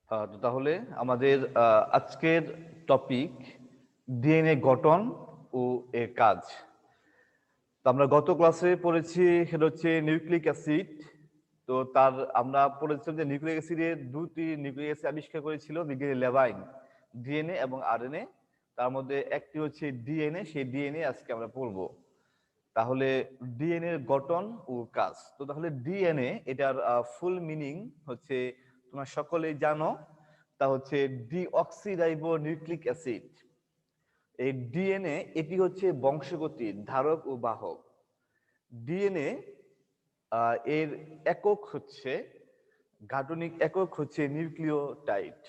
তো তাহলে আমাদের আজকের টপিক ডিএনএ গঠন ও এর কাজ। তো আমরা গত ক্লাসে পড়েছি, সেটা হচ্ছে নিউক্লিক অ্যাসিড। তো আমরা পড়েছিলাম যে নিউক্লিক অ্যাসিডের দুটি নিউক্লিক অ্যাসিড আবিষ্কার করেছিল বিজ্ঞানী লেভাইন, ডিএনএ এবং আরএনএ। তার মধ্যে একটি হচ্ছে ডিএনএ, সেই ডিএনএ আজকে আমরা পড়বো। তাহলে ডিএনএ এর গঠন ও কাজ। তো তাহলে ডিএনএ এটার ফুল মিনিং হচ্ছে, তোমরা সকলেই জানো, তা হচ্ছে ডিঅক্সিরাইবো নিউক্লিক অ্যাসিড। এই ডিএনএ এটি হচ্ছে বংশগতির ধারক ও বাহক। ডিএনএ এর একক হচ্ছে, গাঠনিক একক হচ্ছে নিউক্লিওটাইড।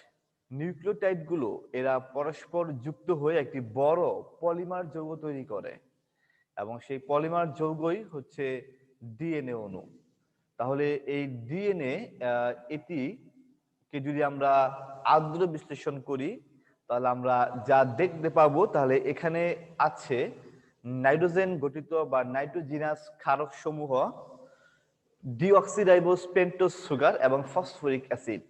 নিউক্লিওটাইড গুলো এরা পরস্পর যুক্ত হয়ে একটি বড় পলিমার যৌগ তৈরি করে এবং সেই পলিমার যৌগই হচ্ছে ডিএনএ অণু। তাহলে এই ডিএনএ এটিকে যদি আমরা আদ্র বিশ্লেষণ করি, তাহলে আমরা যা দেখতে পাবো, তাহলে এখানে আছে নাইট্রোজেন গঠিত বা নাইট্রোজিনাস ক্ষারক সমূহ, ডিঅক্সিরাইবোজ পেন্টোজ সুগার এবং ফসফরিক অ্যাসিড।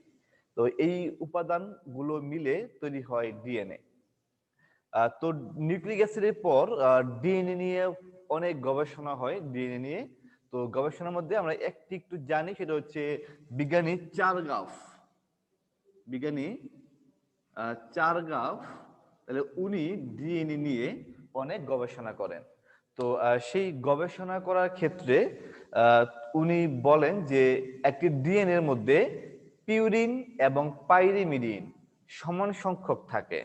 তো এই উপাদানগুলো মিলে তৈরি হয় ডিএনএ। তো নিউক্লিক অ্যাসিডের পর ডিএনএ নিয়ে অনেক গবেষণা হয়। ডিএনএ নিয়ে তো গবেষণার মধ্যে আমরা একটু জানি, সেটা হচ্ছে বিজ্ঞানী বিজ্ঞানী চারগাফ, তাহলে উনি ডিএনএ নিয়ে অনেক গবেষণা করেন। তো সেই গবেষণা করার ক্ষেত্রে আহ, উনি বলেন যে একটি ডিএনএ এর মধ্যে পিউরিন এবং পাইরিমিডিন সমান সংখ্যক থাকে।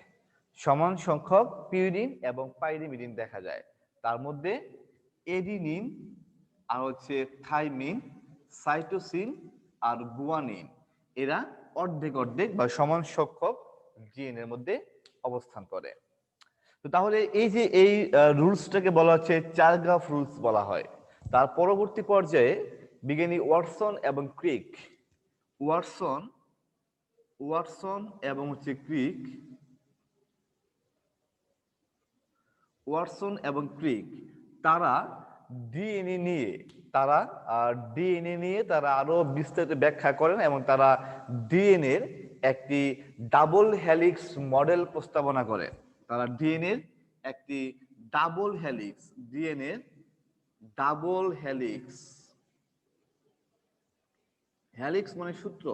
সমান সংখ্যক পিউরিন এবং পাইরিমিডিন দেখা যায়। তার মধ্যে এডিনিন আর হচ্ছে থাইমিন, সাইটোসিন আর গুয়ানিন, এরা অর্ধেক অর্ধেক বা সমান সংখ্যক ডিএনএ এর মধ্যে অবস্থান করে। তো তাহলে এই যে এই রুলসটাকে বলা হচ্ছে চারগ্রাফ রুলস বলা হয়। তার পরবর্তী পর্যায়ে বিজ্ঞানী ওয়াটসন ওয়াটসন এবং হচ্ছে ক্রিক, তারা ডিএনএ নিয়ে তারা ডিএনএ নিয়ে তারা আরো বিস্তারিত ব্যাখ্যা করেন এবং তারা ডিএনএ এর একটি ডাবল হেলিক্স মডেল প্রস্তাবনা করেন। তারা ডিএনএ এর একটি double helix DNA double helix helix মানে সূত্র,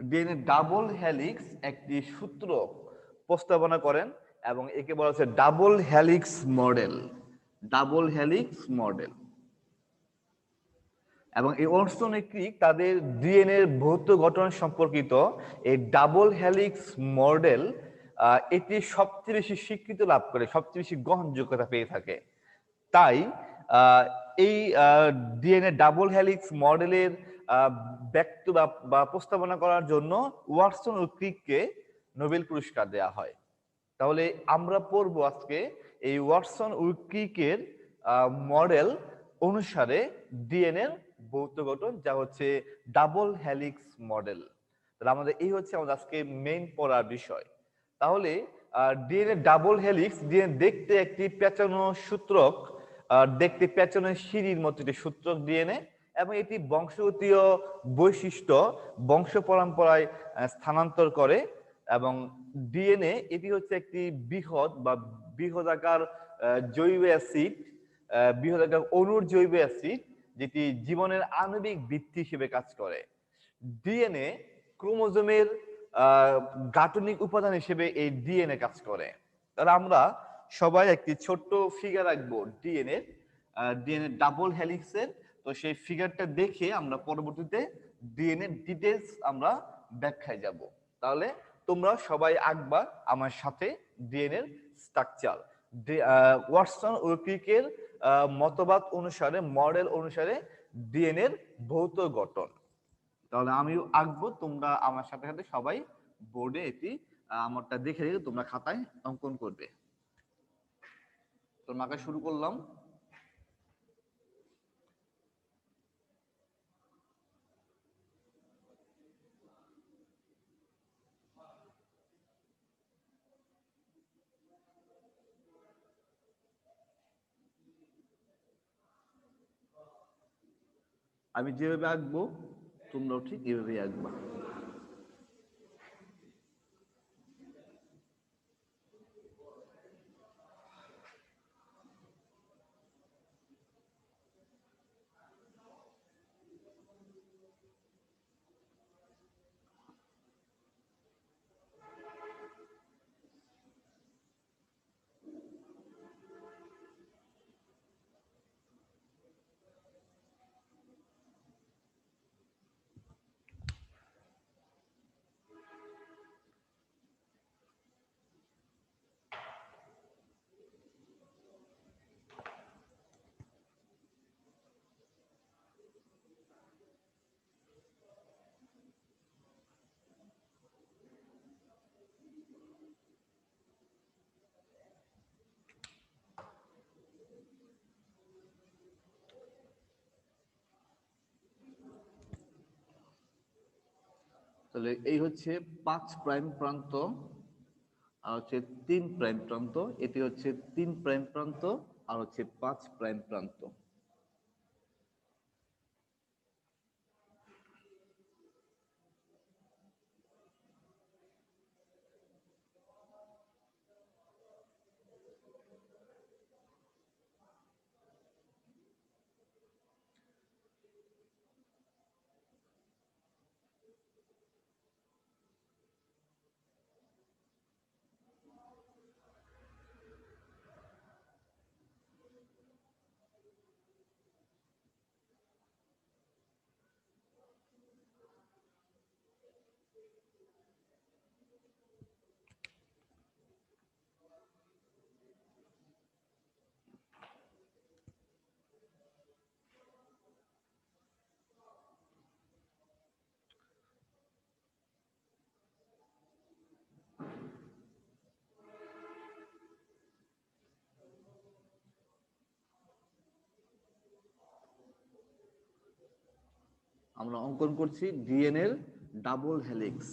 ডিএনএ ডাবল হেলিক্স একটি সূত্র প্রস্তাবনা করেন এবং একে বলা হচ্ছে double helix model. Double helix model. এবং এই ওয়াটসন ও ক্রিক তাদের ডিএনএ এর ভৌত গঠন সম্পর্কিত এই ডাবল হেলিক্স মডেল, এটি সবচেয়ে বেশি স্বীকৃতি লাভ করে, সবচেয়ে বেশি গ্রহণযোগ্যতা পেয়ে থাকে। তাই এই ডিএনএ ডাবল হেলিক্স মডেলের ব্যক্ত বা প্রস্তাবনা করার জন্য ওয়াটসন ও ক্রিককে নোবেল পুরস্কার দেওয়া হয়। তাহলে আমরা পড়বো আজকে এই ওয়াটসন ও ক্রিকের মডেল অনুসারে ডিএনএ ভৌত গঠন, যা হচ্ছে ডাবল হেলিক্স মডেল। তাহলে আমাদের এই হচ্ছে আমাদের আজকে মেইন পড়ার বিষয়। তাহলে ডিএনএ ডাবল হেলিক্স, ডিএনএ দেখতে একটি পেঁচানো সূত্রক, দেখতে পেঁচানো সিঁড়ির মতো একটি সূত্রক ডিএনএ, এবং এটি বংশগতীয় বৈশিষ্ট্য বংশ পরম্পরায় স্থানান্তর করে। এবং ডিএনএ এটি হচ্ছে একটি বৃহদাকার জৈব অ্যাসিড, বৃহদাকার অণুর জৈব অ্যাসিড, যেটি জীবনের আণবিক ভিত্তি হিসেবে কাজ করে। ডিএনএ ক্রোমোজোমের গাঠনিক উপাদান হিসেবে এই ডিএনএ কাজ করে। তাহলে আমরা সবাই একটি ছোট্ট ফিগার আঁকবো ডিএনএ ডাবল হেলিক্সের। তো সেই ফিগারটা দেখে আমরা পরবর্তীতে ডিএনএ ডিটেলস আমরা ব্যাখ্যায় যাব। তাহলে তোমরা সবাই আঁকবা আমার সাথে ডিএনএ স্ট্রাকচার। ওয়াটসন ও ক্রিকের মতবাদ অনুসারে, মডেল অনুসারে ডিএনএ ভৌত গঠন। তাহলে আমিও আঁকবো, তোমরা আমার সাথে সাথে সবাই বোর্ডে এটি আমারটা দেখে দেখে তোমরা খাতায় অঙ্কন করবে। তোমরা আঁকা শুরু করলাম। আমি যেভাবে আঁকবো তোমরাও ঠিক এভাবেই আঁকবা। তাহলে এই হচ্ছে 5 প্রাইম প্রান্ত আর হচ্ছে 3 প্রাইম প্রান্ত, এটি হচ্ছে 3 প্রাইম প্রান্ত আর হচ্ছে 5 প্রাইম প্রান্ত। আমরা অঙ্কন করছি ডিএনএ এর ডাবল হেলিক্স।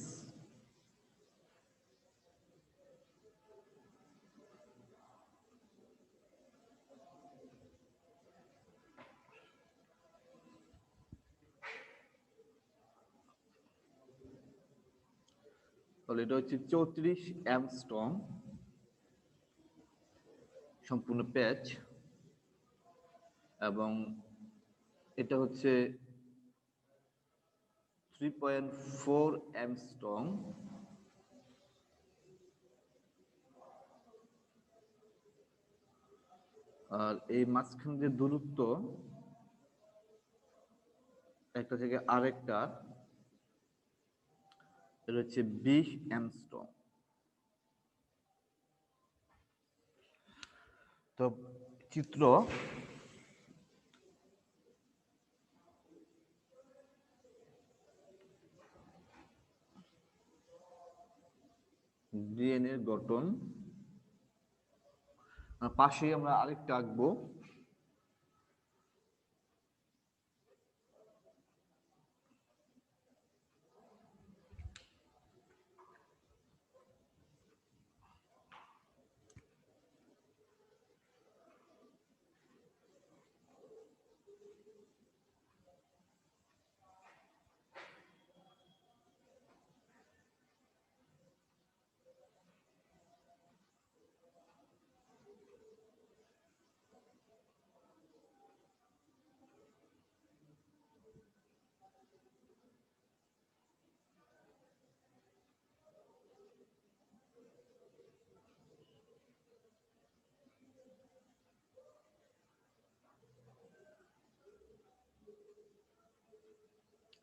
তাহলে এটা হচ্ছে 34 অ্যাংস্ট্রম সম্পূর্ণ প্যাচ, এবং এটা হচ্ছে 3.4 অ্যাংস্ট্রম, আর এই মাঝখান যে দূরত্ব একটা থেকে আরেকটা, এটা হচ্ছে 20 অ্যাংস্ট্রম। তো চিত্র ডিএনএ গঠন, পাশেই আমরা আরেকটা আঁকবো।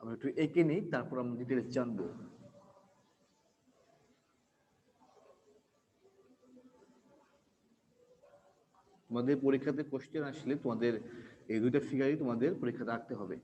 আমরা একটু এঁকে নিই, তারপর আমরা ডিটেলস জানবো। তোমাদের পরীক্ষাতে কোশ্চেন আসলে তোমাদের এই দুইটা ফিগারই তোমাদের পরীক্ষাতে আঁকতে হবে।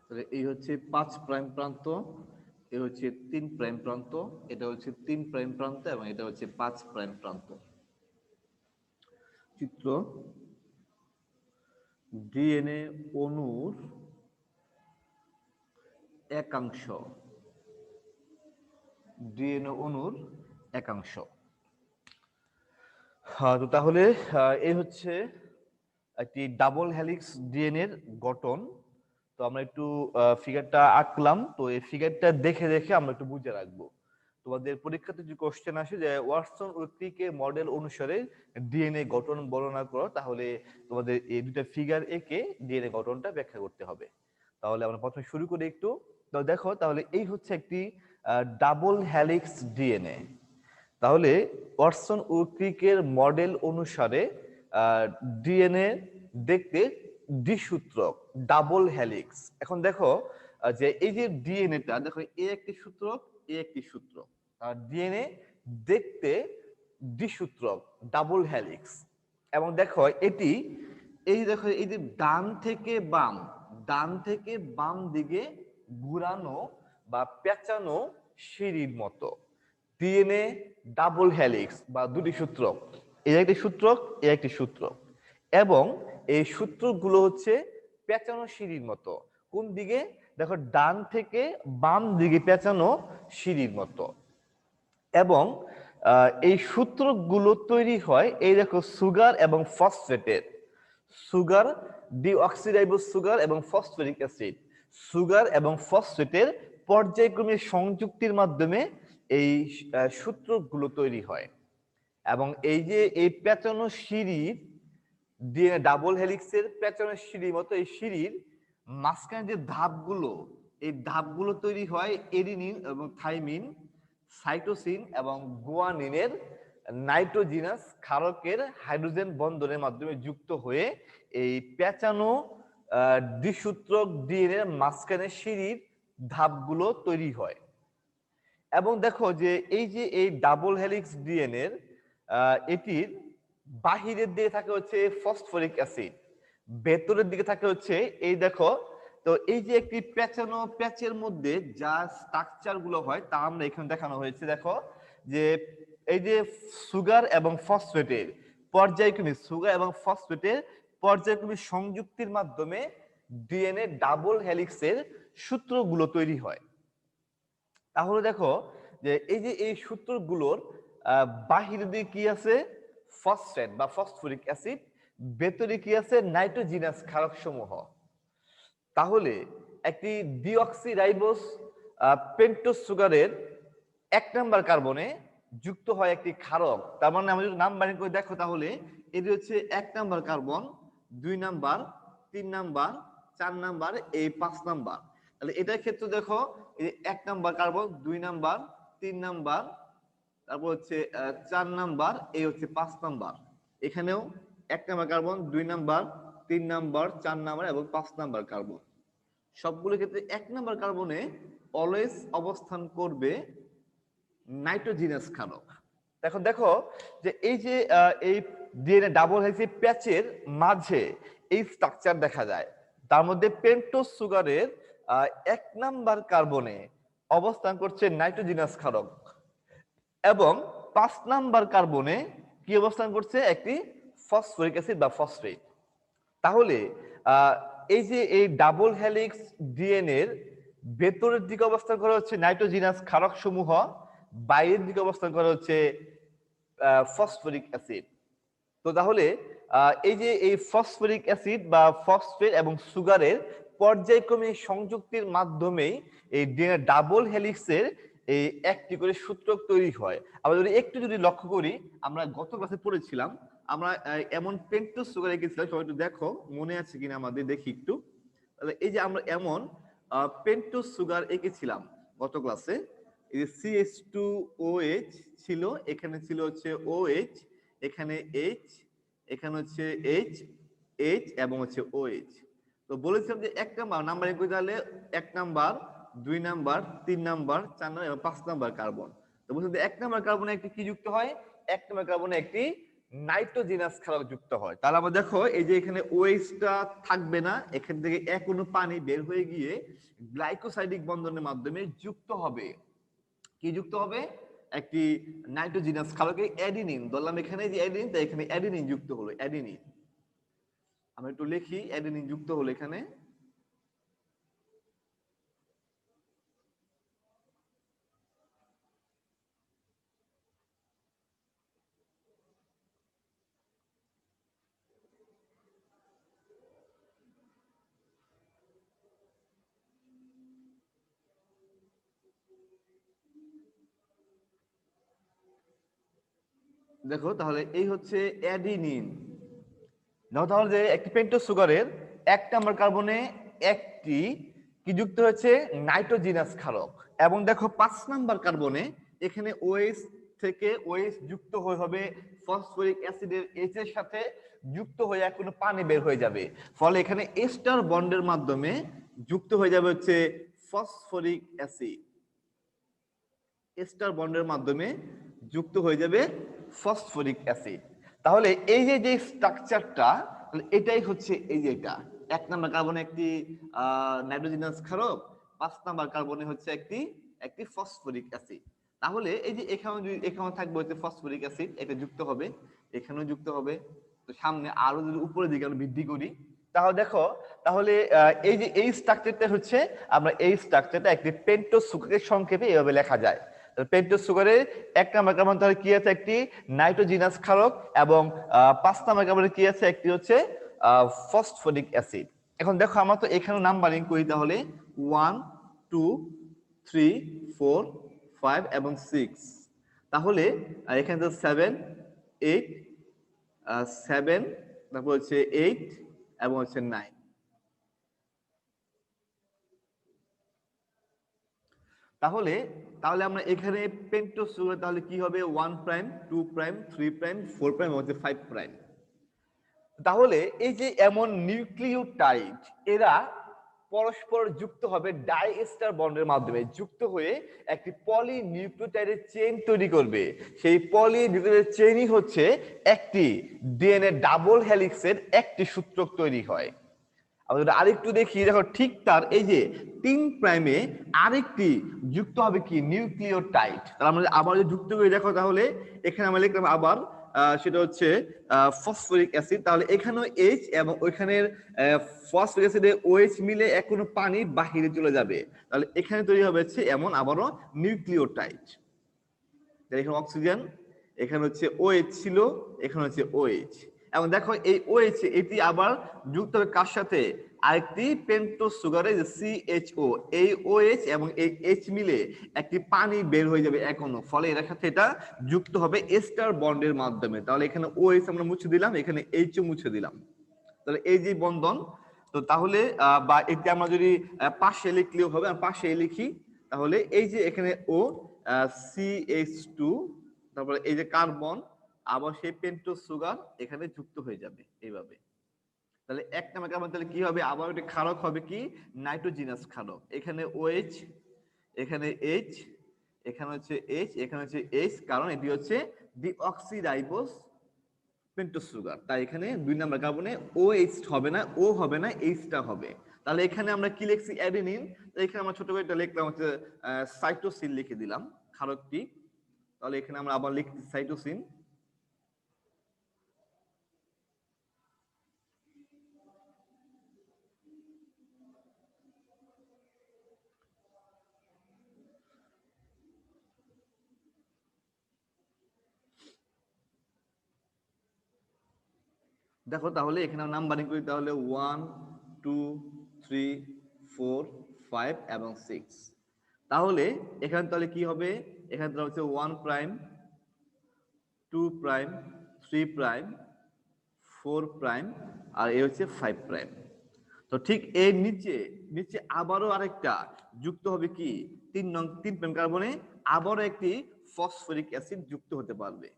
তাহলে এই হচ্ছে 5 প্রাইম প্রান্ত, এই হচ্ছে 3 প্রাইম প্রান্ত, এটা হচ্ছে 3 প্রাইম প্রান্ত এবং এটা হচ্ছে 5 প্রাইম প্রান্ত। চিত্র ডিএনএ অণুর একাংশ, ডিএনএ অণুর একাংশ। তো তাহলে এই হচ্ছে একটি ডাবল হেলিক্স ডিএনএর গঠন। তো আমরা একটু ফিগারটা আঁকলাম, তো এই ফিগারটা দেখে দেখে আমরা একটু বুঝে রাখবো। তোমাদের পরীক্ষাতে যে কোশ্চেন আসে যে ওয়াটসন ও ক্রিকের মডেল অনুসারে ডিএনএ গঠন বর্ণনা করো, তাহলে তোমাদের এই দুটা ফিগার এঁকে ডিএনএ গঠনটা ব্যাখ্যা করতে হবে। তাহলে আমরা প্রথমে শুরু করি একটু। তো দেখো, তাহলে এই হচ্ছে একটি ডাবল হেলিক্স ডিএনএ। তাহলে ওয়াটসন ও ক্রিকের মডেল অনুসারে ডিএনএ দেখতে দ্বিসূত্রক, ডাবল হেলিক্স। এখন দেখো যে এই যে ডিএনএটা, দেখো এ একটি সূত্রক, এ একটি সূত্রক, আর ডিএনএ দেখতে দ্বিসূত্রক, ডাবল হেলিক্স। এবং দেখো এটি, এই দেখো এই যে ডান থেকে বাম, ডান থেকে বাম দিকে ঘুরানো বা পেঁচানো সিঁড়ির মতো। ডিএনএ ডাবল হেলিক্স বা দুটি সূত্রক, এই একটি সূত্রক, এই একটি সূত্রক, এবং এই সূত্রগুলো হচ্ছে পেঁচানো সিঁড়ির মতো। কোন দিকে? দেখো ডান থেকে বাম দিকে পেঁচানো সিঁড়ির মতো। এবং এই সূত্রগুলো তৈরি হয় এই দেখো সুগার এবং ফসফেটের, সুগার, ডিঅক্সিরাইবোজ সুগার এবং ফসফরিক অ্যাসিড, সুগার এবং ফসফেটের পর্যায়ক্রমে সংযুক্তির মাধ্যমে এই সূত্রগুলো তৈরি হয়। এবং এই যে এই পেঁচানো সিঁড়ির ডিএনএ ডাবল হেলিক্সের পেঁচানো সিঁড়ির মতো এই সিঁড়ির মাঝখানে যে ধাপগুলো, এই ধাপগুলো তৈরি হয় এডিনিন এবং থাইমিন, সাইটোসিন এবং গুয়ানিনের নাইট্রোজিনাস ক্ষারকের হাইড্রোজেন বন্ধনের মাধ্যমে যুক্ত হয়ে এই পেঁচানো দ্বিসূত্রক ডিএনএ মাঝখানে সিঁড়ির ধাপগুলো তৈরি হয়। এবং দেখো যে এই যে এই ডাবল হেলিক্স ডিএনএ এটির বাহিরের দিকে থাকে হচ্ছে ফসফরিক অ্যাসিড, ভেতরের দিকে থাকে হচ্ছে এই দেখো, তো এই যে একটি পেঁচানো প্যাচের মধ্যে যা স্ট্রাকচার গুলো হয় তা আমরা এখানে দেখানো হয়েছে। দেখো যে এই যে সুগার এবং ফসফেটের পর্যায়ক্রমিক, সুগার এবং ফসফেটের পর্যায়ক্রমিক সংযুক্তির মাধ্যমে ডিএনএ ডাবল হেলিক্সের সূত্রগুলো তৈরি হয়। তাহলে দেখো যে এই যে এই সূত্রগুলোর বাহিরের দিকে কি আছে? ফসফেট বা ফসফরিক অ্যাসিড, ভেতরে কি আছে? নাইট্রোজিনাস ক্ষারক সমূহ। তাহলে একটি ডিঅক্সিরাইবোজ পেন্টোজ সুগারের 1 নাম্বার কার্বনে যুক্ত হয় একটি ক্ষারক। তার মানে আমরা যদি নাম্বারিং করে দেখো, তাহলে এটি হচ্ছে 1 number carbon, 2 number, 3 number, 4 number, এই 5 নাম্বার। তাহলে এটার ক্ষেত্রে দেখো এই 1 নাম্বার কার্বন, 2 নাম্বার, 3 নাম্বার, তারপর হচ্ছে 4 নাম্বার, এই হচ্ছে 5 নাম্বার। এখানেও 1 number carbon, 2 number, 3 number, 4 number এবং 5 নাম্বার কার্বন। সবগুলো ক্ষেত্রে 1 নাম্বার কার্বনে অলওয়েজ অবস্থান করবে নাইট্রোজিনাস ক্ষারক। এখন দেখো যে এই যে এই ডিএনএ ডাবল হেলিক্স প্যাচের মাঝে এই স্ট্রাকচার দেখা যায়। তার মধ্যে পেন্টোজ সুগারের 1 নাম্বার কার্বনে অবস্থান করছে নাইট্রোজিনাস ক্ষারক এবং 5 নাম্বার কার্বনে কি অবস্থান করছে? একটি ফসফরিক অ্যাসিড বা ফসফেট। তাহলে এই যে এই ডাবল হেলিক্স ডিএনএ এর ভেতরের দিকে অবস্থান করা হচ্ছে নাইট্রোজিনাস ক্ষারক সমূহ, বাইরের দিকে অবস্থান করা হচ্ছে ফসফরিক অ্যাসিড। তো তাহলে এই যে এই ফসফরিক অ্যাসিড বা ফসফেট এবং সুগারের পর্যায়ক্রমে সংযুক্তির মাধ্যমেই এই ডিএনএ ডাবল হেলিক্সের এই একটি করে সূত্রক তৈরি হয়। আমরা যদি একটু লক্ষ্য করি, আমরা গত ক্লাসে পড়েছিলাম, আমরা এমন পেন্টোজ সুগার এঁকেছিলাম, সবাই একটু দেখো মনে আছে কিনা আমাদের, দেখি একটু। তাহলে এই যে আমরা এমন পেন্টোজ সুগার এঁকেছিলাম গত ক্লাসে, এই যে CH2OH ছিল, এখানে ছিল হচ্ছে OH, এখানে H, এখানে হচ্ছে H, H এবং হচ্ছে OH। তো বলেছিলাম যে 1 নাম্বার নাম্বারিং করে তাহলে 1 নাম্বার, 2 নাম্বার, 3 নাম্বার, 4 নাম্বার এবং 5 নাম্বার কার্বন। তো বলছিলাম যে 1 নাম্বার কার্বনে একটি কি যুক্ত হয়? 1 নাম্বার কার্বনে একটি নাইট্রোজিনাস ক্ষারক যুক্ত হয়। তাহলে আমরা দেখো এই যে এখানে ওএইচটা থাকবে না, এখান থেকে এক অণু পানি বের হয়ে গিয়ে গ্লাইকোসাইডিক বন্ধনের মাধ্যমে যুক্ত হবে। কি যুক্ত হবে? একটি নাইট্রোজিনাস ক্ষারকে অ্যাডিনিন, ধরলাম এখানে যে অ্যাডিনিন, তাই এখানে অ্যাডিনিন যুক্ত হলো, অ্যাডিনিন। আমরা একটু লিখি, অ্যাডিনিন যুক্ত হলো এখানে। দেখো তাহলে এই হচ্ছে অ্যাডিনিন। দেখো তাহলে যে একটি পেন্টোজ সুগারের 1 নাম্বার কার্বনে একটি কি যুক্ত হয়েছে? নাইট্রোজিনাস ক্ষারক। এবং দেখো 5 নাম্বার কার্বনে এখানে OH থেকে OH যুক্ত হয়ে হবে ফসফরিক অ্যাসিডের H এর সাথে যুক্ত হয়ে কোনো পানি বের হয়ে যাবে। ফলে এখানে এস্টার বন্ডের মাধ্যমে যুক্ত হয়ে যাবে হচ্ছে ফসফরিক অ্যাসিড। এস্টার বন্ডের মাধ্যমে যুক্ত হয়ে যাবে ফসফরিক অ্যাসিড। তাহলে এই যে যে স্ট্রাকচারটা, এটাই হচ্ছে এই যে এটা 1 নাম্বার কার্বনে একটি নাইট্রোজিনাস ক্ষারক, 5 নাম্বার কার্বনে হচ্ছে একটি ফসফরিক অ্যাসিড। তাহলে এই যে এখানে থাকবে হচ্ছে ফসফরিক অ্যাসিড, এটা যুক্ত হবে, এখানেও যুক্ত হবে। তো সামনে আরো যদি উপরের দিকে আমরা বৃদ্ধি করি, তাহলে দেখো তাহলে এই যে এই স্ট্রাকচারটা হচ্ছে, আমরা এই স্ট্রাকচারটা একটি পেন্টোজ সুগারের সংক্ষেপে এভাবে লেখা যায়। পেন্টোজ সুগারের 1 নাম্বার কার্বন তাহলে কি আছে? একটি নাইট্রোজিনাস ক্ষারক, এবং 5 নাম্বার কার্বনে কি আছে? একটি হচ্ছে ফসফরিক অ্যাসিড। এখন দেখো আমরা তো এখানে নাম্বারিং করি, তাহলে 1 2 3 4 5 এবং 6। তাহলে এখানে তো 7 8 7, তারপর হচ্ছে 8 এবং হচ্ছে 9। তাহলে তাহলে আমরা এখানে পেন্টোজ সুগার তাহলে কি হবে? 1 প্রাইম 2 প্রাইম 3 প্রাইম 4 প্রাইম হচ্ছে 5 প্রাইম। তাহলে এই যে এমন নিউক্লিওটাইড, এরা পরস্পর যুক্ত হবে ডাইএস্টার বন্ডের মাধ্যমে, যুক্ত হয়ে একটি পলি নিউক্লিওটাইডের চেইন তৈরি করবে। সেই পলি নিউক্লিওটাইড চেইনই হচ্ছে একটি ডিএনএ ডাবল হেলিক্সের একটি সূত্রক তৈরি হয়। আমরা আরেকটু দেখি, দেখো ঠিক তার এই যে 3 প্রাইমে আরেকটি যুক্ত হবে কি? নিউক্লিওটাইড। তাহলে আমরা আবার যদি যুক্ত করে দেখো, তাহলে এখানে আমরা লিখলাম আবার সেটা হচ্ছে ফসফরিক অ্যাসিড। তাহলে এখানেও H এবং ওইখানের ফসফরিক অ্যাসিডে OH মিলে কোনো পানি বাহিরে চলে যাবে। তাহলে এখানে তৈরি হবে হচ্ছে এমন আবারও নিউক্লিওটাইড। এখানে অক্সিজেন, এখানে হচ্ছে OH ছিল, এখানে হচ্ছে OH। এবং দেখো এই OH এটি আবার যুক্ত হবে কার সাথে? আরেকটি পেন্টোজ সুগারের CHO। এই OH এবং এই H মিলে একটি পানি বের হয়ে যাবে এখনো, ফলে এর সাথে এটা যুক্ত হবে এস্টার বন্ডের মাধ্যমে। তাহলে এখানে OH আমরা মুছে দিলাম, এখানে H ও মুছে দিলাম। তাহলে এই যে বন্ধন, তো তাহলে বা এটি আমরা যদি পাশে লিখলেও হবে, আমি পাশে লিখি। তাহলে এই যে এখানে O CH2, তারপরে এই যে কার্বন, আবার সেই পেন্টোজ সুগার এখানে যুক্ত হয়ে যাবে এইভাবে। তাহলে 1 নাম্বার কার্বন তাহলে কি হবে? আবার একটা ক্ষারক হবে কি? নাইট্রোজিনাস ক্ষারক। এখানে OH, এখানে H, এখানে হচ্ছে H, এখানে হচ্ছে H, কারণ এটি হচ্ছে ডিঅক্সিরাইবোজ পেন্টোজ সুগার। তাই এখানে 2 নাম্বার কার্বনে OH হবে না, O হবে না, H-টা হবে। তাহলে এখানে আমরা কি লিখছি? অ্যাডেনিন। এখানে আমরা ছোট করে এটা লিখলাম হচ্ছে সাইটোসিন লিখে দিলাম ক্ষারকটি। তাহলে এখানে আমরা আবার লিখছি সাইটোসিন। দেখো তাহলে এখানে নাম্বারিং করি, তাহলে 1 2 3 4 5 এবং 6। তাহলে এখানে তাহলে কি হবে? এখানে তাহলে হচ্ছে 1 প্রাইম 2 প্রাইম 3 প্রাইম 4 প্রাইম, আর এ হচ্ছে 5 প্রাইম। তো ঠিক এর নিচে নিচে আবারও আরেকটা যুক্ত হবে কি? 3 প্রাইম কার্বনে আবারও একটি ফসফরিক অ্যাসিড যুক্ত হতে পারবে,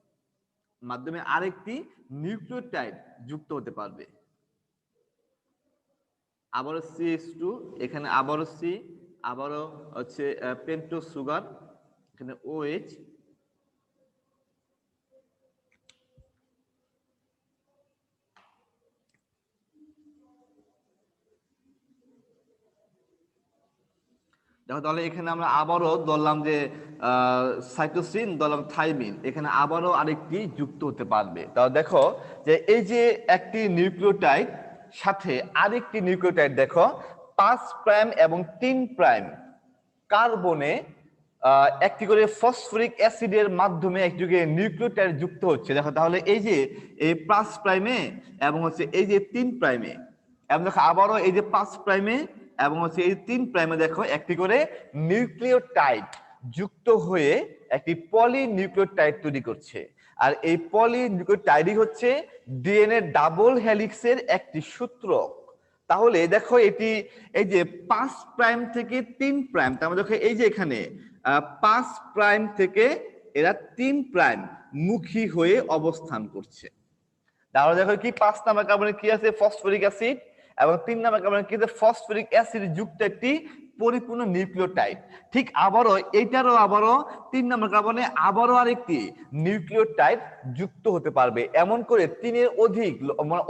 মাধ্যমে আরেকটি নিউক্লিওটাইড যুক্ত হতে পারবে। আবারও CH2, এখানে আবারও C, আবারও হচ্ছে পেন্টোজ সুগার, এখানে OH, দেখো তাহলে এখানে আমরা আবারও ধরলাম যে সাইটোসিন, ধরলাম থাইমিন, এখানে আবারও আরেকটি যুক্ত হতে পারবে। তাহলে দেখো যে এই যে একটি নিউক্লিওটাইড সাথে আরেকটি নিউক্লিওটাইড দেখো 5 প্রাইম এবং 3 প্রাইম কার্বনে একটি করে ফসফরিক অ্যাসিডের মাধ্যমে একযোগে নিউক্লিওটাইড যুক্ত হচ্ছে। দেখো তাহলে এই যে এই 5 প্রাইমে এবং হচ্ছে এই যে 3 প্রাইমে, এবং দেখো আবারও এই যে 5 প্রাইমে এবং হচ্ছে এই 3 প্রাইমে দেখো একটি করে নিউক্লিওটাইড যুক্ত হয়ে একটি পলি নিউক্লিওটাইড তৈরি করছে। আর এই পলি নিউক্লিওটাইডই হচ্ছে ডিএনএ ডাবল হেলিক্সের একটি সূত্রক। তাহলে দেখো এটি এই যে 5 প্রাইম থেকে 3 প্রাইম, তার মানে দেখো এই যে এখানে 5 প্রাইম থেকে এরা 3 প্রাইম মুখী হয়ে অবস্থান করছে। তাহলে দেখো কি 5 নাম্বার কার্বনে কি আছে, ফসফরিক অ্যাসিড, এবং 3 নাম্বার কার্বনে কি আছে, ফসফরিক অ্যাসিড যুক্ত একটি পরিপূর্ণ নিউক্লিওটাইড। ঠিক আবারও এইটারও আবারও 3 নাম্বার কার্বনে আবারও আরেকটি নিউক্লিওটাইড যুক্ত হতে পারবে। এমন করে 3 এর অধিক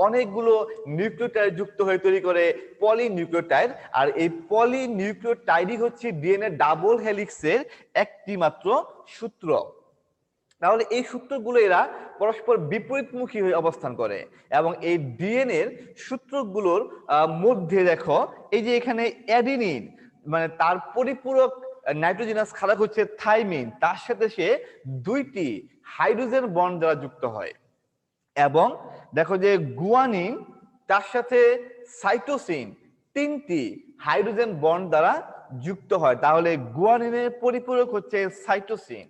অনেকগুলো নিউক্লিওটাইড যুক্ত হয়ে তৈরি করে পলি নিউক্লিওটাইড। আর এই পলি নিউক্লিওটাইডই হচ্ছে ডিএনএ ডাবল হেলিক্সের একটি মাত্র সূত্র। তাহলে এই সূত্রগুলো এরা পরস্পর বিপরীতমুখী হয়ে অবস্থান করে, এবং এই ডিএনএ এর সূত্রগুলোর মধ্যে দেখো এই যে এখানে অ্যাডিনিন, মানে তার পরিপূরক নাইট্রোজেনাস ক্ষারক হচ্ছে থাইমিন, তার সাথে সে 2টি হাইড্রোজেন বন্ড দ্বারা যুক্ত হয়। এবং দেখো যে গুয়ানিন, তার সাথে সাইটোসিন 3টি হাইড্রোজেন বন্ড দ্বারা যুক্ত হয়। তাহলে গুয়ানিনের পরিপূরক হচ্ছে সাইটোসিন।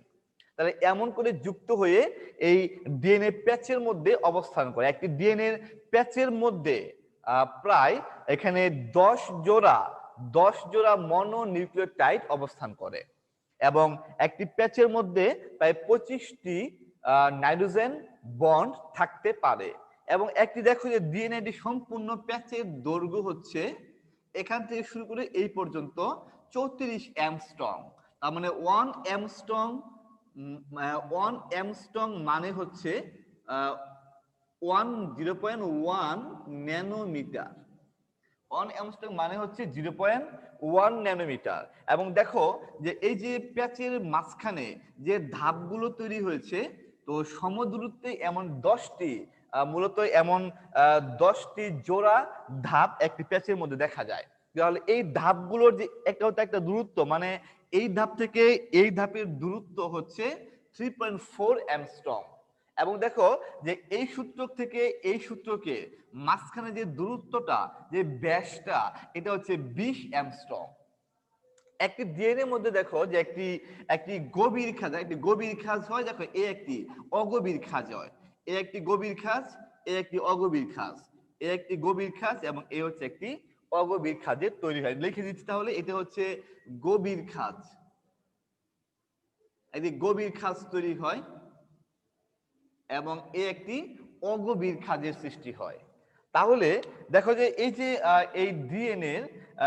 তাহলে এমন করে যুক্ত হয়ে এই ডিএনএ প্যাচের মধ্যে অবস্থান করে। একটি ডিএনএ প্যাচের মধ্যে প্রায় এখানে 10 জোড়া মনো নিউক্লিওটাইড অবস্থান করে, এবং একটি প্যাচের মধ্যে প্রায় 25টি নাইট্রোজেন বন্ড থাকতে পারে। এবং একটি দেখো যে ডিএনএটি সম্পূর্ণ প্যাচের দৈর্ঘ্য হচ্ছে এখান থেকে শুরু করে এই পর্যন্ত 34 অ্যাংস্ট্রম। তার মানে 1 অ্যাংস্ট্রম, 1 অ্যাংস্ট্রম মানে হচ্ছে 0.1 ন্যানোমিটার। 1 অ্যাংস্ট্রম মানে হচ্ছে 0.1 ন্যানোমিটার। এবং দেখো যে এই যে প্যাচের মাঝখানে যে ধাপগুলো তৈরি হয়েছে, তো সমদূরত্বে এমন 10টি মূলত এমন 10টি জোড়া ধাপ একটি প্যাচের মধ্যে দেখা যায়। তাহলে এই ধাপগুলোর যে একটা দূরত্ব, মানে এই ধাপ থেকে এই ধাপের দূরত্ব হচ্ছে 3.4 অ্যাংস্ট্রম। এবং দেখো যে এই সূত্র থেকে এই সূত্রকে মাঝখানে যে দূরত্বটা, যে ব্যাসটা, এটা হচ্ছে 20 অ্যাংস্ট্রম। একটি ডিএনএ এর মধ্যে দেখো যে একটি গভীর খাঁজ, একটি গভীর খাঁজ হয়। দেখো এ একটি অগভীর খাঁজ হয়, এ একটি গভীর খাঁজ, এ একটি অগভীর খাঁজ, এ একটি গভীর খাঁজ, এবং এ হচ্ছে একটি অগভীর খাঁজের তৈরি হয়। লিখে দিচ্ছি তাহলে, এটা হচ্ছে গভীর খাঁজ, একটি গভীর খাঁজ তৈরি হয়, এবং এ একটি অগভীর খাঁজের সৃষ্টি হয়। তাহলে দেখো যে এই যে এই ডিএনএ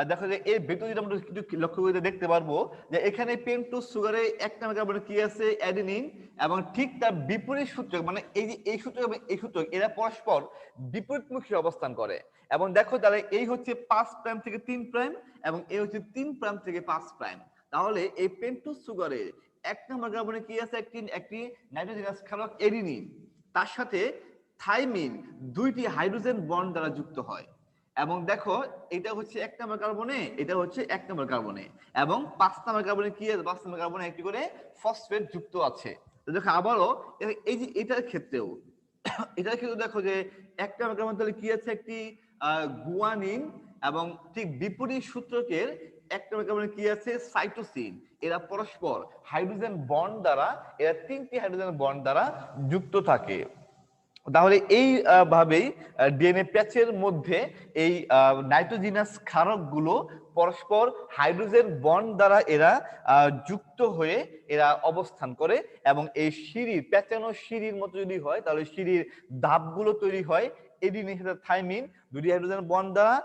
দেখো যে এই ভেতরে যদি আমরা কিছু লক্ষ্য করে দেখতে পারবো যে এখানে পেন্টোজ সুগারে এক নাম্বার কার্বনে কি আছে, অ্যাডিনিন, এবং ঠিক তার বিপরীত সূত্রক, মানে এই যে এই সূত্রক এবং এই সূত্রক এরা পরস্পর বিপরীতমুখী অবস্থান করে। এবং দেখো তাহলে এই হচ্ছে 5 প্রাইম থেকে 3 প্রাইম, এবং এই হচ্ছে 3 প্রাইম থেকে 5 প্রাইম। তাহলে এই পেন্টোজ সুগারে এক নাম্বার কার্বনে কি আছে, একটি নাইট্রোজেনাস ক্ষারক অ্যাডিনিন, তার সাথে থাইমিন 2টি হাইড্রোজেন বন্ড দ্বারা যুক্ত হয়। এবং দেখো এটা হচ্ছে 1 নাম্বার কার্বনে, এটা হচ্ছে 1 নাম্বার কার্বনে, এবং 5 নাম্বার কার্বনে কি আছে, 5 নাম্বার কার্বনে একটি করে ফসফেট যুক্ত আছে। তো দেখো আবারও এই যে এটার ক্ষেত্রেও দেখো যে 1 নাম্বার কার্বনে তাহলে কি আছে, একটি গুয়ানিন, এবং ঠিক বিপরীত সূত্রকের 1 নাম্বার কার্বনে কি আছে, সাইটোসিন। এরা পরস্পর হাইড্রোজেন বন্ড দ্বারা, এরা 3টি হাইড্রোজেন বন্ড দ্বারা যুক্ত থাকে। তাহলে এই ভাবেই ডিএনএ প্যাচের মধ্যে এই নাইট্রোজিনাস ক্ষারকগুলো পরস্পর হাইড্রোজেন বন্ড দ্বারা এরা যুক্ত হয়ে এরা অবস্থান করে। এবং এই সিঁড়ির প্যাচানো সিঁড়ির মতো যদি হয়, তাহলে সিঁড়ির ধাপগুলো তৈরি হয় এডিনিন সাথে থাইমিন 2টি হাইড্রোজেন বন্ড দ্বারা,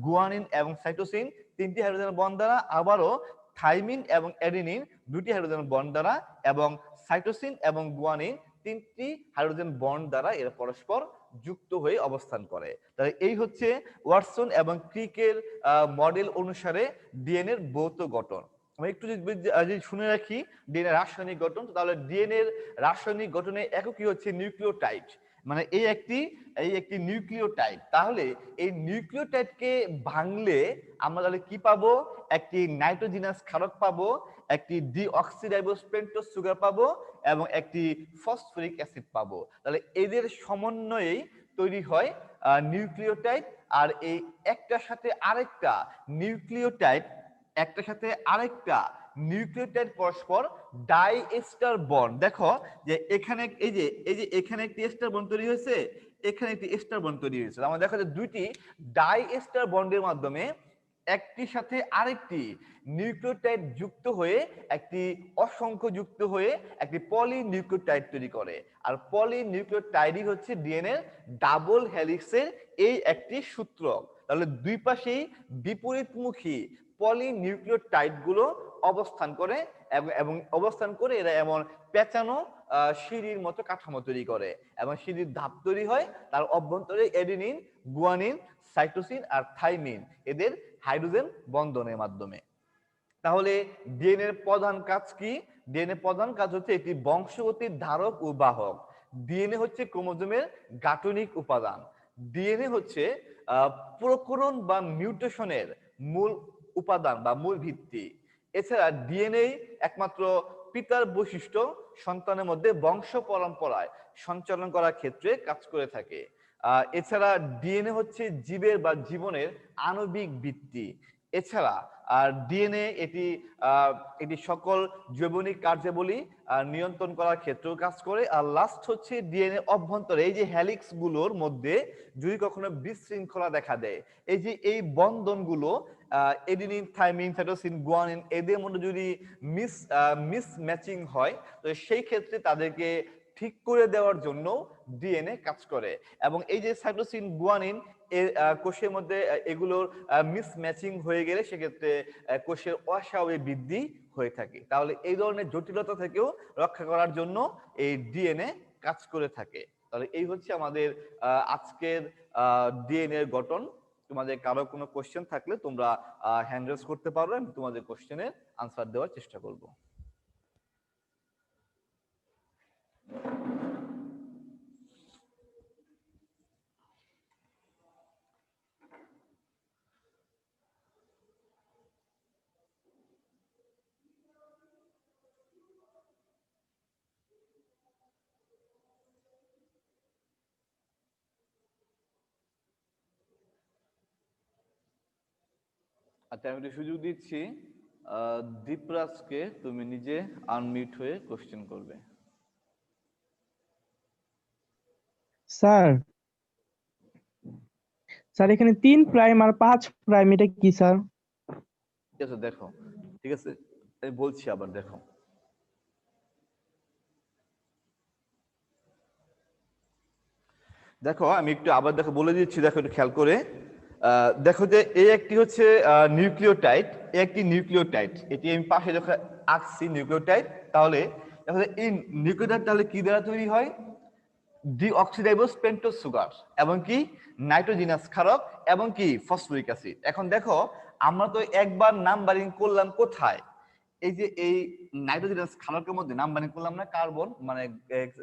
গুয়ানিন এবং সাইটোসিন 3টি হাইড্রোজেন বন্ড দ্বারা, আবারও থাইমিন এবং অ্যাডিনিন 2টি হাইড্রোজেন বন্ড দ্বারা, এবং সাইটোসিন এবং গুয়ানিন 3টি হাইড্রোজেন বন্ড দ্বারা এরা পরস্পর যুক্ত হয়ে অবস্থান করে। তাহলে এই হচ্ছে ওয়াটসন এবং ক্রিকের মডেল অনুসারে ডিএনএ এর ভৌত গঠন। আমরা একটু যদি শুনে রাখি ডিএনএ রাসায়নিক গঠন, তাহলে ডিএনএ রাসায়নিক গঠনের এককই হচ্ছে নিউক্লিওটাইড। মানে এই একটি নিউক্লিওটাইড। তাহলে এই নিউক্লিওটাইডকে ভাঙলে আমরা তাহলে কি পাবো? একটি নাইট্রোজিনাস ক্ষারক পাবো, একটি ডিঅক্সিরাইবোজ পেন্টোজ সুগার পাবো এবং একটি ফসফরিক অ্যাসিড পাবো। তাহলে এদের সমন্বয়েই তৈরি হয় নিউক্লিওটাইড। আর এই একটার সাথে আরেকটা নিউক্লিওটাইড নিউক্লিওটাইড পরস্পর ডাইএস্টার বন্ড। দেখো যে এখানে এই যে এখানে একটি এস্টার বন্ড তৈরি হয়েছে, এখানে একটি এস্টার বন্ড তৈরি হয়েছে। আমরা দেখো যে দুইটি ডাইএস্টার বন্ডের মাধ্যমে একটির সাথে আরেকটি নিউক্লিওটাইড যুক্ত হয়ে একটি অসংখ্য যুক্ত হয়ে একটি পলিনিউক্লিওটাইড তৈরি করে। আর পলিনিউক্লিওটাইডই হচ্ছে ডিএনএ ডাবল হেলিক্সের এই একটি সূত্রক। তাহলে দুই পাশেই বিপরীতমুখী পলিনিউক্লিওটাইড গুলো অবস্থান করে এবং অবস্থান করে এরা এমন পেঁচানো সিঁড়ির মতো কাঠামো তৈরি করে এবং সিঁড়ির ধাপ তৈরি হয়। তার অভ্যন্তরে এডিনিন, গুয়ানিন, সাইটোসিন আর থাইমিন এদের হাইড্রোজেন বন্ধনের মাধ্যমে। তাহলে ডিএনএ এর প্রধান কাজ কি? ডিএনএ প্রধান কাজ হচ্ছে এটি বংশগতির ধারক ও বাহক। ডিএনএ হচ্ছে ক্রোমোজোমের গাঠনিক উপাদান। ডিএনএ হচ্ছে প্রকরণ বা মিউটেশনের মূল উপাদান বা মূল ভিত্তি। এছাড়া ডিএনএ একমাত্র পিতার বৈশিষ্ট্য সন্তানের মধ্যে বংশ পরম্পরায় সঞ্চালন করার ক্ষেত্রে কাজ করে থাকে। এছাড়া ডিএনএ হচ্ছে জীবের বা জীবনের আণবিক ভিত্তি। এছাড়া আর ডিএনএ এটি সকল জৈবনিক কার্যাবলী নিয়ন্ত্রণ করার ক্ষেত্রেও কাজ করে। আর লাস্ট হচ্ছে ডিএনএ অভ্যন্তরে এই যে হেলিক্স গুলোর মধ্যে যদি কখনো বিশৃঙ্খলা দেখা দেয়, এই যে এই বন্ধনগুলো এডিনিন, থাইমিন, সাইটোসিন, গুয়ানিন এদের মধ্যে যদি মিসম্যাচিং হয়, তো সেই ক্ষেত্রে তাদেরকে ঠিক করে দেওয়ার জন্য ডিএনএ কাজ করে। এবং এই যে সাইটোসিন, গুয়ানিন কোষের মধ্যে এগুলোর মিসম্যাচিং হয়ে গেলে সেক্ষেত্রে কোষের অস্বাভাবিক বৃদ্ধি হয়ে থাকে। তাহলে এই ধরনের জটিলতা থেকেও রক্ষা করার জন্য এই ডিএনএ কাজ করে থাকে। তাহলে এই হচ্ছে আমাদের আজকের ডিএনএ এর গঠন। তোমাদের কারো কোনো কোশ্চেন থাকলে তোমরা হ্যান্ড রেজ করতে পারো, আমি তোমাদের কোশ্চেনের আনসার দেওয়ার চেষ্টা করব। আচ্ছা, আমি একটু সুযোগ দিচ্ছি দীপরাজকে, তুমি নিজে আনমিউট হয়ে কোশ্চেন করবে। স্যার স্যার এখানে 3 প্রাইম আর 5 প্রাইম এটা কি স্যার? ঠিক আছে, দেখো, ঠিক আছে, আমি বলছি আবার দেখো। দেখো আমি একটু আবার দেখো বলে দিচ্ছি, দেখো একটু খেয়াল করে দেখো যে এই একটি হচ্ছে নিউক্লিওটাইড, এই একটি নিউক্লিওটাইড, এটি আমি পাশে যখন আঁকছি নিউক্লিওটাইড, তাহলে দেখো এই নিউক্লিওটাইড তাহলে কি দ্বারা তৈরি হয়? ডিঅক্সিরাইবোজ পেন্টোজ সুগার এবং কি নাইট্রোজিনাস ক্ষারক এবং কি ফসফরিক অ্যাসিড। এখন দেখো আমরা তো একবার নাম্বারিং করলাম কোথায়? এই যে এই নাইট্রোজেনাস ক্ষারকের মধ্যে নাম্বারিং করলাম না কার্বন, মানে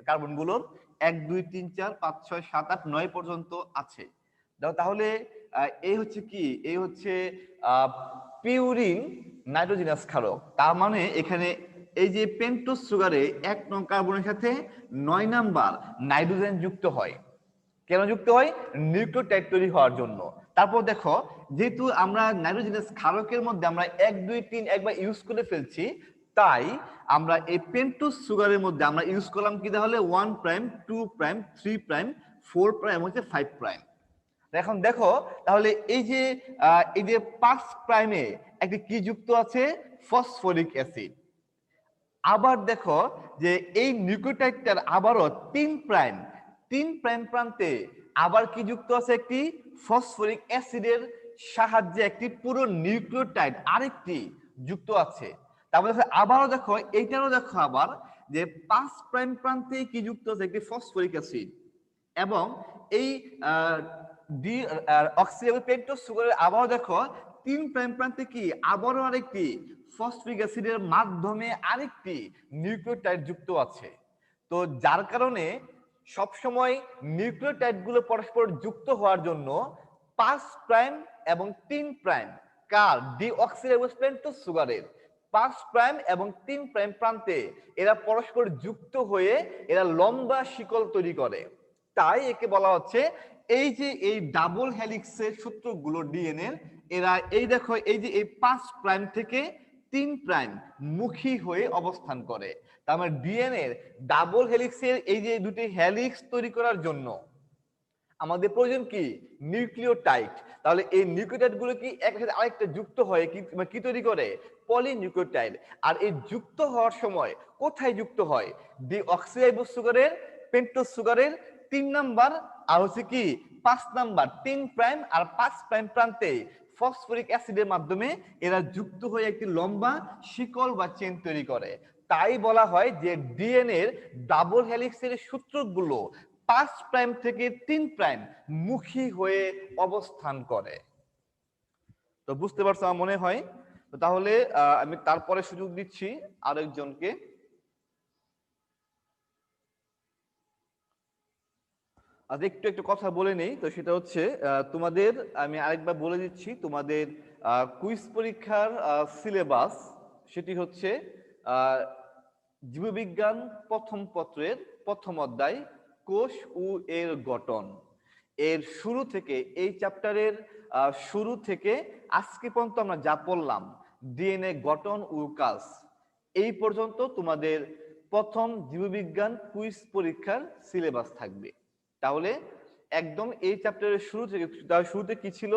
কার্বন গুলোর 1 2 3 4 5 6 7 8 9 পর্যন্ত আছে। তাহলে এই হচ্ছে কি, এই হচ্ছে পিউরিন নাইট্রোজেনাস ক্ষারক। তার মানে এখানে এই যে পেন্টোজ সুগারে 1 নং কার্বনের সাথে 9 নাম্বার নাইট্রোজেন যুক্ত হয়। কেন যুক্ত হয়? নিউক্লিওটাইড তৈরি হওয়ার জন্য। তারপর দেখো যেহেতু আমরা নাইট্রোজেনাস ক্ষারকের মধ্যে আমরা 1 2 3 একবার ইউজ করে ফেলছি, তাই আমরা এই পেন্টোজ সুগারের মধ্যে আমরা ইউজ করলাম কি তাহলে 1 প্রাইম, 2 প্রাইম, 3 প্রাইম, 4 প্রাইম হচ্ছে 5 প্রাইম। এখন দেখো তাহলে এই যে 5 প্রাইমে একটি কি যুক্ত আছে? Phosphoric acid. আবার দেখো যে এই নিউক্লিওটাইডটার আবারও 3 প্রাইম প্রান্তে আবার কি যুক্ত আছে? একটি ফসফরিক অ্যাসিডের সাহায্যে একটি পুরো নিউক্লিওটাইড আরেকটি যুক্ত আছে। তারপরে আবারও দেখো এইটারও দেখো আবার যে 5 প্রাইম প্রান্তে কি যুক্ত আছে? একটি ফসফরিক অ্যাসিড। এবং এই অক্সিডেবল পেন্টোজ সুগারের আবারও দেখো তিন প্রাইম প্রান্তে কি আবারও আরেকটি ফসফরিক অ্যাসিডের মাধ্যমে আরেকটি নিউক্লিওটাইড যুক্ত আছে। তো যার কারণে সবসময় নিউক্লিওটাইড গুলো পরস্পর যুক্ত হওয়ার জন্য 5 প্রাইম এবং 3 প্রাইম কার ডিঅক্সিরাইবোজ পেন্টোজ সুগারের 5 প্রাইম এবং 3 প্রাইম প্রান্তে এরা পরস্পর যুক্ত হয়ে এরা লম্বা শিকল তৈরি করে। তাই একে বলা হচ্ছে এই যে এই ডাবল হেলিক্সের সূত্রগুলো ডিএনএ এরা এই দেখো এই যে এই 5 প্রাইম থেকে 3 প্রাইম মুখী হয়ে অবস্থান করে। তার মানে ডিএনএ ডাবল হেলিক্সের এই যে দুটি হেলিক্স তৈরি করার জন্য আমাদের প্রয়োজন কি নিউক্লিওটাইড। তাহলে এই নিউক্লিওটাইড গুলো কি একটার সাথে আরেকটা যুক্ত হয়ে কি তৈরি করে পলিনিউক্লিওটাইড। আর এই যুক্ত হওয়ার সময় কোথায় যুক্ত হয় ডিঅক্সিরাইবোজ সুগারের পেন্টোজ সুগারের 3 নাম্বার আর হচ্ছে কি 5 নাম্বার 3 প্রাইম আর 5 প্রাইম প্রান্তে ফসফরিক অ্যাসিডের মাধ্যমে এরা যুক্ত হয়ে একটি লম্বা শিকল বা চেন তৈরি করে। তাই বলা হয় যে ডিএনএ এর ডাবল হেলিক্সের সূত্রগুলো 5 প্রাইম থেকে 3 প্রাইম মুখী হয়ে অবস্থান করে। তো বুঝতে পারছো আমার মনে হয়। তো তাহলে আমি তারপরে সুযোগ দিচ্ছি আরেকজনকে। আজ একটু একটু কথা বলে নেই। তো সেটা হচ্ছে তোমাদের আমি আরেকবার বলে দিচ্ছি তোমাদের কুইজ পরীক্ষার সিলেবাস সেটি হচ্ছে জীববিজ্ঞান প্রথম পত্রের প্রথম অধ্যায় কোষ ও এর গঠন। এর শুরু থেকে এই চ্যাপ্টারের শুরু থেকে আজকে পর্যন্ত আমরা যা পড়লাম ডিএনএ গঠন ও কাজ এই পর্যন্ত তোমাদের প্রথম জীববিজ্ঞান কুইজ পরীক্ষার সিলেবাস থাকবে। তাহলে একদম এই চ্যাপ্টারের শুরু থেকে শুরুতে কি ছিল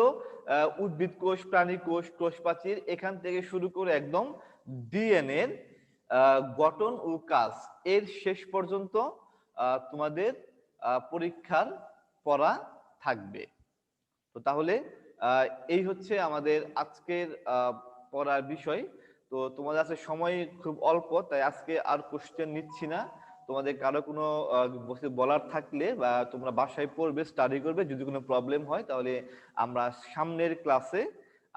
উদ্ভিদ কোষ প্রাণী কোষ কোষ প্রাচীর এখান থেকে শুরু করে একদম ডিএনএ এর গঠন ও কাজ এর শেষ পর্যন্ত তোমাদের পরীক্ষার পড়া থাকবে। তো তাহলে এই হচ্ছে আমাদের আজকের পড়ার বিষয়। তো তোমাদের আছে সময় খুব অল্প, তাই আজকে আর কোশ্চেন নিচ্ছি না। তোমাদের কারো কোনো বলার থাকলে বা তোমরা বাসায় পড়বে স্টাডি করবে, যদি কোনো প্রবলেম হয় তাহলে আমরা সামনের ক্লাসে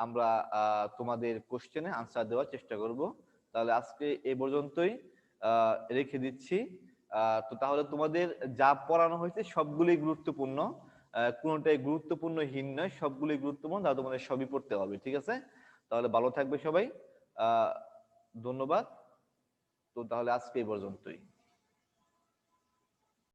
আমরা তোমাদের কোশ্চেনে আনসার দেওয়ার চেষ্টা করব। তাহলে আজকে এই পর্যন্তই রেখে দিচ্ছি। তো তাহলে তোমাদের যা পড়ানো হয়েছে সবগুলোই গুরুত্বপূর্ণ, কোনোটাই গুরুত্বপূর্ণহীন নয়, সবগুলোই গুরুত্বপূর্ণ। তাহলে তোমাদের সবই পড়তে হবে, ঠিক আছে? তাহলে ভালো থাকবে সবাই, ধন্যবাদ। তো তাহলে আজকে এই পর্যন্তই।